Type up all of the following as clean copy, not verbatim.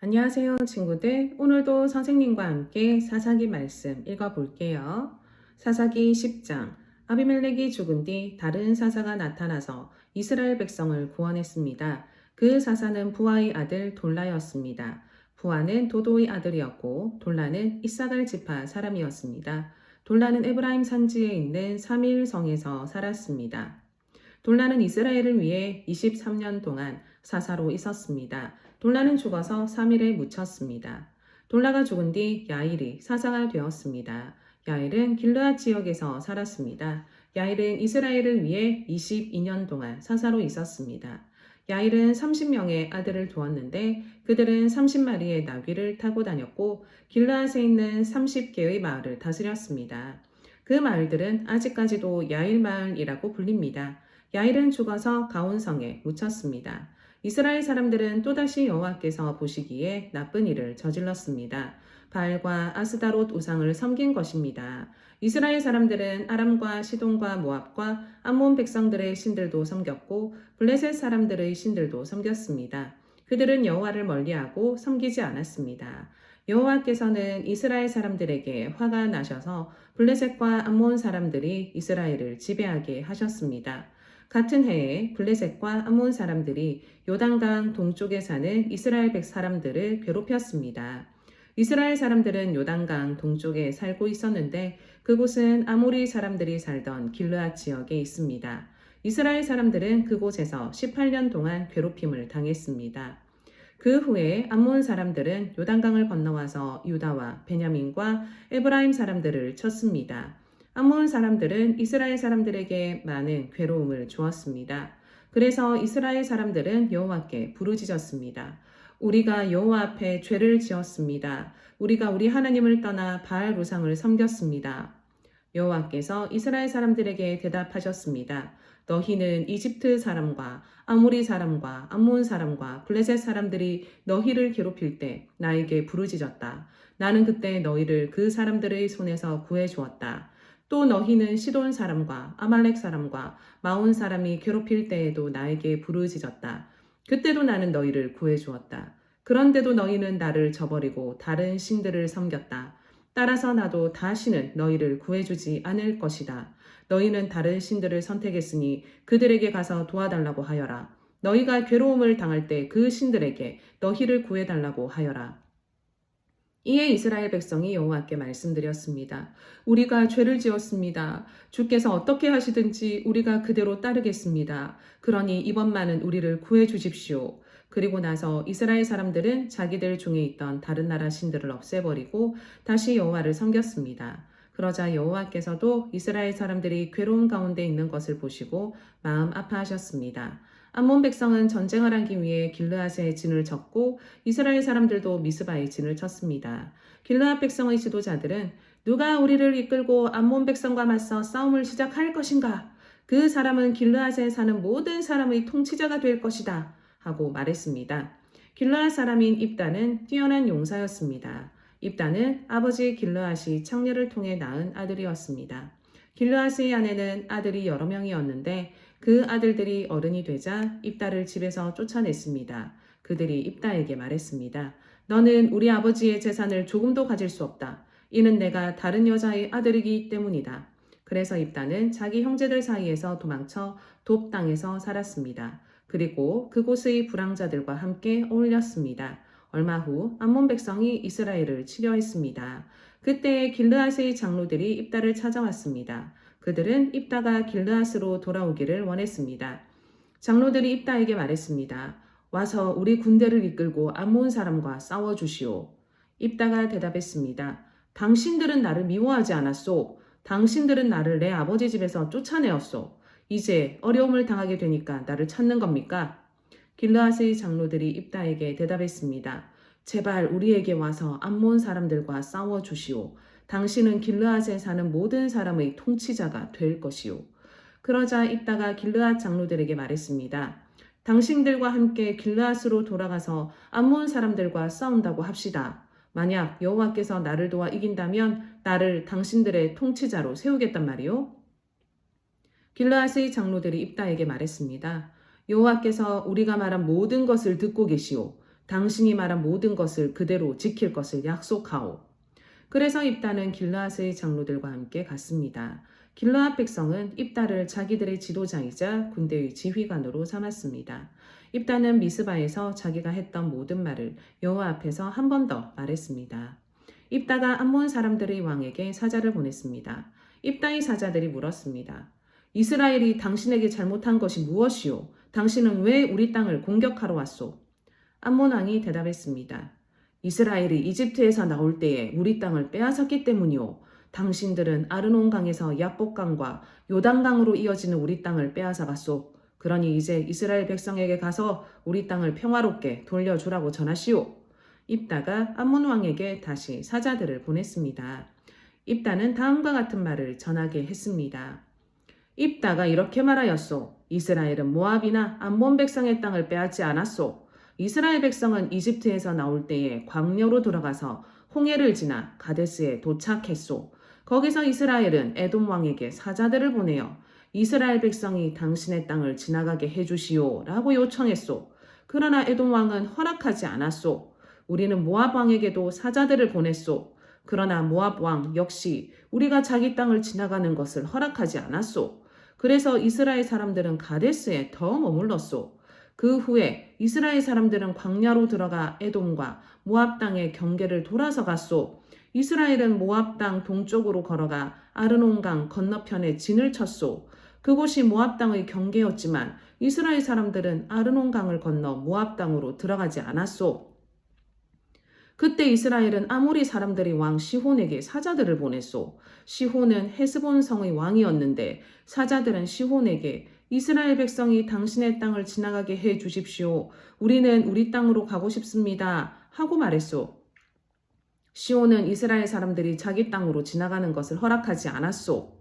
안녕하세요, 친구들. 오늘도 선생님과 함께 사사기 말씀 읽어볼게요. 사사기 10장. 아비멜렉이 죽은 뒤 다른 사사가 나타나서 이스라엘 백성을 구원했습니다. 그 사사는 부하의 아들 돌라였습니다. 부하는 도도의 아들이었고 돌라는 이사갈 지파 사람이었습니다. 돌라는 에브라임 산지에 있는 사밀 성에서 살았습니다. 돌라는 이스라엘을 위해 23년 동안 사사로 있었습니다. 돌라는 죽어서 3일에 묻혔습니다. 돌라가 죽은 뒤 야일이 사사가 되었습니다. 야일은 길르앗 지역에서 살았습니다. 야일은 이스라엘을 위해 22년 동안 사사로 있었습니다. 야일은 30명의 아들을 두었는데 그들은 30마리의 나귀를 타고 다녔고 길르앗에 있는 30개의 마을을 다스렸습니다. 그 마을들은 아직까지도 야일 마을이라고 불립니다. 야일은 죽어서 가온성에 묻혔습니다. 이스라엘 사람들은 또다시 여호와께서 보시기에 나쁜 일을 저질렀습니다. 바알과 아스다롯 우상을 섬긴 것입니다. 이스라엘 사람들은 아람과 시돈과 모압과 암몬 백성들의 신들도 섬겼고 블레셋 사람들의 신들도 섬겼습니다. 그들은 여호와를 멀리하고 섬기지 않았습니다. 여호와께서는 이스라엘 사람들에게 화가 나셔서 블레셋과 암몬 사람들이 이스라엘을 지배하게 하셨습니다. 같은 해에 블레셋과 암몬 사람들이 요단강 동쪽에 사는 이스라엘 백 사람들을 괴롭혔습니다. 이스라엘 사람들은 요단강 동쪽에 살고 있었는데 그곳은 아모리 사람들이 살던 길르앗 지역에 있습니다. 이스라엘 사람들은 그곳에서 18년 동안 괴롭힘을 당했습니다. 그 후에 암몬 사람들은 요단강을 건너와서 유다와 베냐민과 에브라임 사람들을 쳤습니다. 암몬 사람들은 이스라엘 사람들에게 많은 괴로움을 주었습니다. 그래서 이스라엘 사람들은 여호와께 부르짖었습니다. 우리가 여호와 앞에 죄를 지었습니다. 우리가 우리 하나님을 떠나 바알 우상을 섬겼습니다. 여호와께서 이스라엘 사람들에게 대답하셨습니다. 너희는 이집트 사람과 아모리 사람과 암몬 사람과 블레셋 사람들이 너희를 괴롭힐 때 나에게 부르짖었다. 나는 그때 너희를 그 사람들의 손에서 구해 주었다. 또 너희는 시돈 사람과 아말렉 사람과 마온 사람이 괴롭힐 때에도 나에게 부르짖었다. 그때도 나는 너희를 구해 주었다. 그런데도 너희는 나를 저버리고 다른 신들을 섬겼다. 따라서 나도 다시는 너희를 구해주지 않을 것이다. 너희는 다른 신들을 선택했으니 그들에게 가서 도와달라고 하여라. 너희가 괴로움을 당할 때 그 신들에게 너희를 구해달라고 하여라. 이에 이스라엘 백성이 여호와께 말씀드렸습니다. 우리가 죄를 지었습니다. 주께서 어떻게 하시든지 우리가 그대로 따르겠습니다. 그러니 이번만은 우리를 구해 주십시오. 그리고 나서 이스라엘 사람들은 자기들 중에 있던 다른 나라 신들을 없애버리고 다시 여호와를 섬겼습니다. 그러자 여호와께서도 이스라엘 사람들이 괴로운 가운데 있는 것을 보시고 마음 아파하셨습니다. 암몬 백성은 전쟁을 하기 위해 길르앗에 진을 쳤고 이스라엘 사람들도 미스바에 진을 쳤습니다. 길르앗 백성의 지도자들은 누가 우리를 이끌고 암몬 백성과 맞서 싸움을 시작할 것인가? 그 사람은 길르앗에 사는 모든 사람의 통치자가 될 것이다. 하고 말했습니다. 길르앗 사람인 입다는 뛰어난 용사였습니다. 입다는 아버지 길르앗이 창녀를 통해 낳은 아들이었습니다. 길르앗의 아내는 아들이 여러 명이었는데 그 아들들이 어른이 되자 입다를 집에서 쫓아냈습니다. 그들이 입다에게 말했습니다. 너는 우리 아버지의 재산을 조금도 가질 수 없다. 이는 내가 다른 여자의 아들이기 때문이다. 그래서 입다는 자기 형제들 사이에서 도망쳐 돕 땅에서 살았습니다. 그리고 그곳의 불황자들과 함께 어울렸습니다. 얼마 후 암몬 백성이 이스라엘을 치려했습니다. 그때 길르앗의 장로들이 입다를 찾아왔습니다. 그들은 입다가 길르앗으로 돌아오기를 원했습니다. 장로들이 입다에게 말했습니다. 와서 우리 군대를 이끌고 암몬 사람과 싸워주시오. 입다가 대답했습니다. 당신들은 나를 미워하지 않았소. 당신들은 나를 내 아버지 집에서 쫓아내었소. 이제 어려움을 당하게 되니까 나를 찾는 겁니까? 길르앗의 장로들이 입다에게 대답했습니다. 제발 우리에게 와서 암몬 사람들과 싸워주시오. 당신은 길르앗에 사는 모든 사람의 통치자가 될 것이오. 그러자 입다가 길르앗 장로들에게 말했습니다. 당신들과 함께 길르앗으로 돌아가서 암몬 사람들과 싸운다고 합시다. 만약 여호와께서 나를 도와 이긴다면 나를 당신들의 통치자로 세우겠단 말이오. 길르앗의 장로들이 입다에게 말했습니다. 여호와께서 우리가 말한 모든 것을 듣고 계시오. 당신이 말한 모든 것을 그대로 지킬 것을 약속하오. 그래서 입다는 길르앗의 장로들과 함께 갔습니다. 길르앗 백성은 입다를 자기들의 지도자이자 군대의 지휘관으로 삼았습니다. 입다는 미스바에서 자기가 했던 모든 말을 여호와 앞에서 한 번 더 말했습니다. 입다가 암몬 사람들의 왕에게 사자를 보냈습니다. 입다의 사자들이 물었습니다. 이스라엘이 당신에게 잘못한 것이 무엇이오? 당신은 왜 우리 땅을 공격하러 왔소? 암몬 왕이 대답했습니다. 이스라엘이 이집트에서 나올 때에 우리 땅을 빼앗았기 때문이오. 당신들은 아르논강에서 야복강과 요단강으로 이어지는 우리 땅을 빼앗아갔소. 그러니 이제 이스라엘 백성에게 가서 우리 땅을 평화롭게 돌려주라고 전하시오. 입다가 암몬 왕에게 다시 사자들을 보냈습니다. 입다는 다음과 같은 말을 전하게 했습니다. 입다가 이렇게 말하였소. 이스라엘은 모압이나 암몬 백성의 땅을 빼앗지 않았소. 이스라엘 백성은 이집트에서 나올 때에 광야로 돌아가서 홍해를 지나 가데스에 도착했소. 거기서 이스라엘은 에돔 왕에게 사자들을 보내어 이스라엘 백성이 당신의 땅을 지나가게 해주시오 라고 요청했소. 그러나 에돔 왕은 허락하지 않았소. 우리는 모압 왕에게도 사자들을 보냈소. 그러나 모압 왕 역시 우리가 자기 땅을 지나가는 것을 허락하지 않았소. 그래서 이스라엘 사람들은 가데스에 더 머물렀소. 그 후에 이스라엘 사람들은 광야로 들어가 에돔과 모압 땅의 경계를 돌아서 갔소. 이스라엘은 모압 땅 동쪽으로 걸어가 아르논강 건너편에 진을 쳤소. 그곳이 모압 땅의 경계였지만 이스라엘 사람들은 아르논강을 건너 모압 땅으로 들어가지 않았소. 그때 이스라엘은 아모리 사람들이 왕 시혼에게 사자들을 보냈소. 시혼은 헤스본 성의 왕이었는데 사자들은 시혼에게 이스라엘 백성이 당신의 땅을 지나가게 해 주십시오. 우리는 우리 땅으로 가고 싶습니다. 하고 말했소. 시혼은 이스라엘 사람들이 자기 땅으로 지나가는 것을 허락하지 않았소.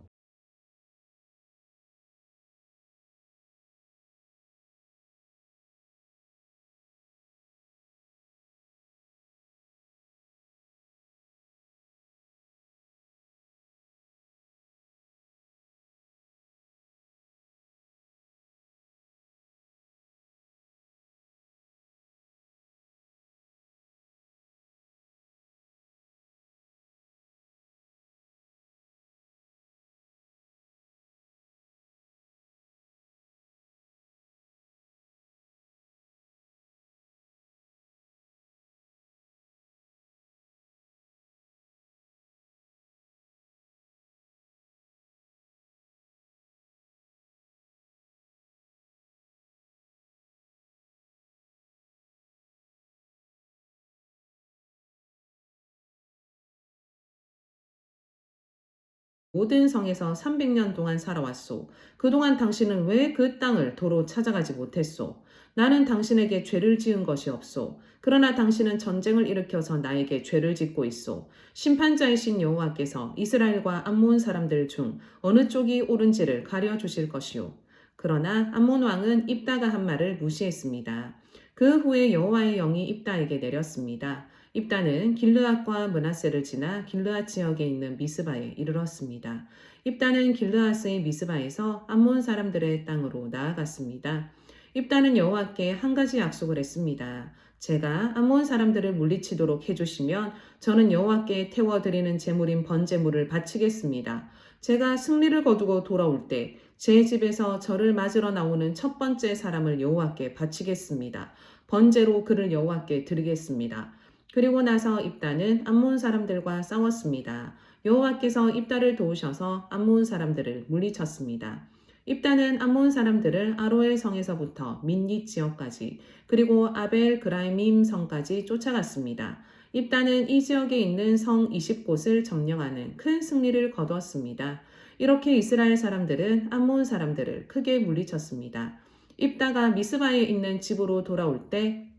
모든 성에서 300년 동안 살아왔소. 그동안 당신은 왜 그 땅을 도로 찾아가지 못했소? 나는 당신에게 죄를 지은 것이 없소. 그러나 당신은 전쟁을 일으켜서 나에게 죄를 짓고 있소. 심판자이신 여호와께서 이스라엘과 암몬 사람들 중 어느 쪽이 옳은지를 가려 주실 것이오. 그러나 암몬 왕은 입다가 한 말을 무시했습니다. 그 후에 여호와의 영이 입다에게 내렸습니다. 입다는 길르앗과 므낫세를 지나 길르앗 지역에 있는 미스바에 이르렀습니다. 입다는 길르앗의 미스바에서 암몬 사람들의 땅으로 나아갔습니다. 입다는 여호와께 한 가지 약속을 했습니다. 제가 암몬 사람들을 물리치도록 해주시면 저는 여호와께 태워드리는 제물인 번제물을 바치겠습니다. 제가 승리를 거두고 돌아올 때 제 집에서 저를 맞으러 나오는 첫 번째 사람을 여호와께 바치겠습니다. 번제로 그를 여호와께 드리겠습니다. 그리고 나서 입다는 암몬 사람들과 싸웠습니다. 여호와께서 입다를 도우셔서 암몬 사람들을 물리쳤습니다. 입다는 암몬 사람들을 아로엘 성에서부터 민닛 지역까지 그리고 아벨 그라임 성까지 쫓아갔습니다. 입다는 이 지역에 있는 성 20곳을 점령하는 큰 승리를 거두었습니다. 이렇게 이스라엘 사람들은 암몬 사람들을 크게 물리쳤습니다. 입다가 미스바에 있는 집으로 돌아올 때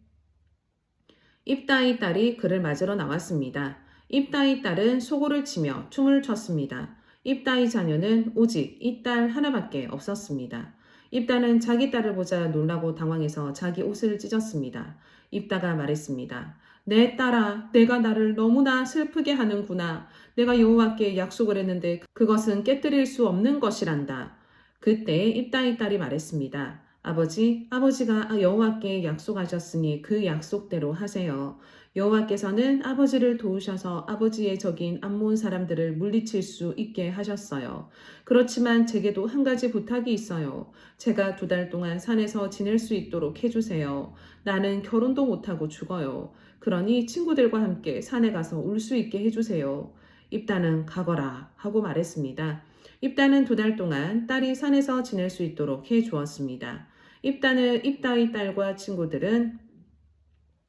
입다의 딸이 그를 맞으러 나왔습니다. 입다의 딸은 소고를 치며 춤을 췄습니다. 입다의 자녀는 오직 이 딸 하나밖에 없었습니다. 입다는 자기 딸을 보자 놀라고 당황해서 자기 옷을 찢었습니다. 입다가 말했습니다. 내 딸아, 내가 나를 너무나 슬프게 하는구나. 내가 여호와께 약속을 했는데 그것은 깨뜨릴 수 없는 것이란다. 그때 입다의 딸이 말했습니다. 아버지가 여호와께 약속하셨으니 그 약속대로 하세요. 여호와께서는 아버지를 도우셔서 아버지의 적인 암몬 사람들을 물리칠 수 있게 하셨어요. 그렇지만 제게도 한 가지 부탁이 있어요. 제가 2달 동안 산에서 지낼 수 있도록 해주세요. 나는 결혼도 못하고 죽어요. 그러니 친구들과 함께 산에 가서 울 수 있게 해주세요. 입다는 가거라 하고 말했습니다. 입다는 2달 동안 딸이 산에서 지낼 수 있도록 해 주었습니다. 입다의 딸과 친구들은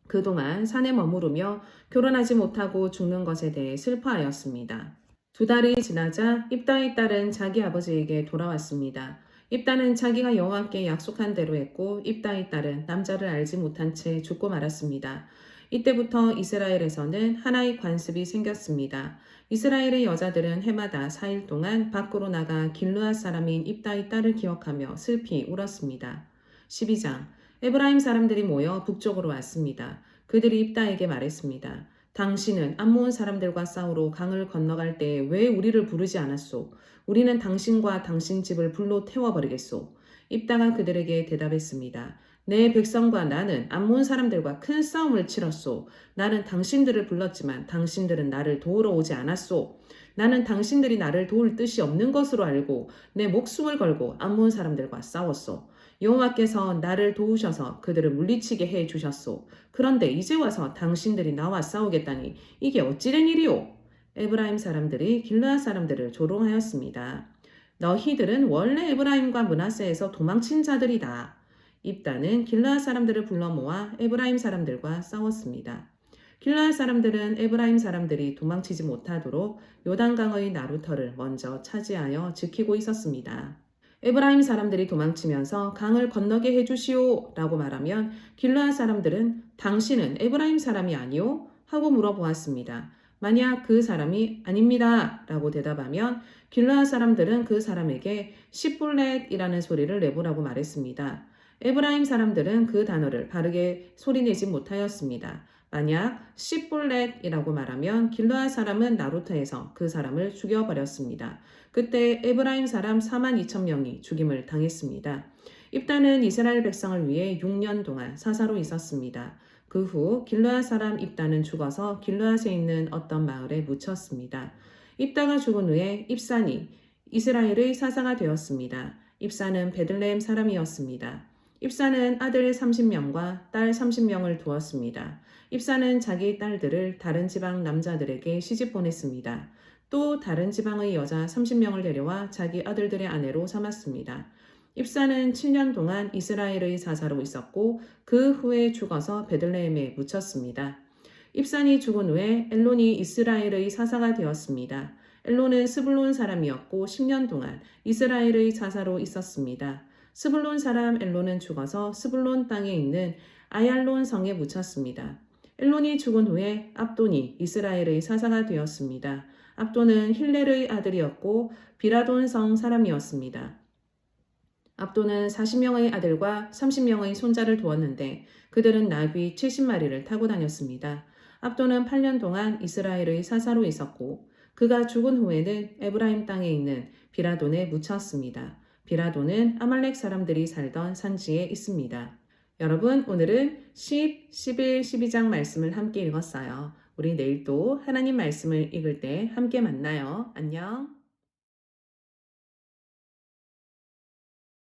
그동안 산에 머무르며 결혼하지 못하고 죽는 것에 대해 슬퍼하였습니다. 2달이 지나자 입다의 딸은 자기 아버지에게 돌아왔습니다. 입다는 자기가 여호와께 약속한 대로 했고 입다의 딸은 남자를 알지 못한 채 죽고 말았습니다. 이때부터 이스라엘에서는 하나의 관습이 생겼습니다. 이스라엘의 여자들은 해마다 4일 동안 밖으로 나가 길르앗 사람인 입다의 딸을 기억하며 슬피 울었습니다. 12장 에브라임 사람들이 모여 북쪽으로 왔습니다. 그들이 입다에게 말했습니다. 당신은 암몬 사람들과 싸우러 강을 건너갈 때에 왜 우리를 부르지 않았소? 우리는 당신과 당신 집을 불로 태워버리겠소. 입다가 그들에게 대답했습니다. 내 백성과 나는 암몬 사람들과 큰 싸움을 치렀소. 나는 당신들을 불렀지만 당신들은 나를 도우러 오지 않았소. 나는 당신들이 나를 도울 뜻이 없는 것으로 알고 내 목숨을 걸고 암몬 사람들과 싸웠소. 여호와께서 나를 도우셔서 그들을 물리치게 해 주셨소. 그런데 이제 와서 당신들이 나와 싸우겠다니 이게 어찌된 일이오? 에브라임 사람들이 길르앗 사람들을 조롱하였습니다. 너희들은 원래 에브라임과 므낫세에서 도망친 자들이다. 입다는 길르앗 사람들을 불러 모아 에브라임 사람들과 싸웠습니다. 길르앗 사람들은 에브라임 사람들이 도망치지 못하도록 요단강의 나루터를 먼저 차지하여 지키고 있었습니다. 에브라임 사람들이 도망치면서 강을 건너게 해주시오 라고 말하면 길르앗 사람들은 당신은 에브라임 사람이 아니오? 하고 물어보았습니다. 만약 그 사람이 아닙니다 라고 대답하면 길르앗 사람들은 그 사람에게 시뿔렛이라는 소리를 내보라고 말했습니다. 에브라임 사람들은 그 단어를 바르게 소리내지 못하였습니다. 만약 시뿔렛이라고 말하면 길르앗 사람은 나루터에서 그 사람을 죽여버렸습니다. 그때 에브라임 사람 42,000명이 죽임을 당했습니다. 입다는 이스라엘 백성을 위해 6년 동안 사사로 있었습니다. 그 후 길르앗 사람 입다는 죽어서 길르앗에 있는 어떤 마을에 묻혔습니다. 입다가 죽은 후에 입산이 이스라엘의 사사가 되었습니다. 입산은 베들레헴 사람이었습니다. 입산은 아들 30명과 딸 30명을 두었습니다. 입산은 자기 딸들을 다른 지방 남자들에게 시집 보냈습니다. 또 다른 지방의 여자 30명을 데려와 자기 아들들의 아내로 삼았습니다. 입산은 7년 동안 이스라엘의 사사로 있었고 그 후에 죽어서 베들레헴에 묻혔습니다. 입산이 죽은 후에 엘론이 이스라엘의 사사가 되었습니다. 엘론은 스불론 사람이었고 10년 동안 이스라엘의 사사로 있었습니다. 스불론 사람 엘론은 죽어서 스불론 땅에 있는 아얄론 성에 묻혔습니다. 엘론이 죽은 후에 압돈이 이스라엘의 사사가 되었습니다. 압돈은 힐렐의 아들이었고 비라돈 성 사람이었습니다. 압돈은 40명의 아들과 30명의 손자를 두었는데 그들은 나귀 70마리를 타고 다녔습니다. 압돈은 8년 동안 이스라엘의 사사로 있었고 그가 죽은 후에는 에브라임 땅에 있는 비라돈에 묻혔습니다. 비라돈은 아말렉 사람들이 살던 산지에 있습니다. 여러분, 오늘은 10, 11, 12장 말씀을 함께 읽었어요. 우리 내일 또 하나님 말씀을 읽을 때 함께 만나요. 안녕.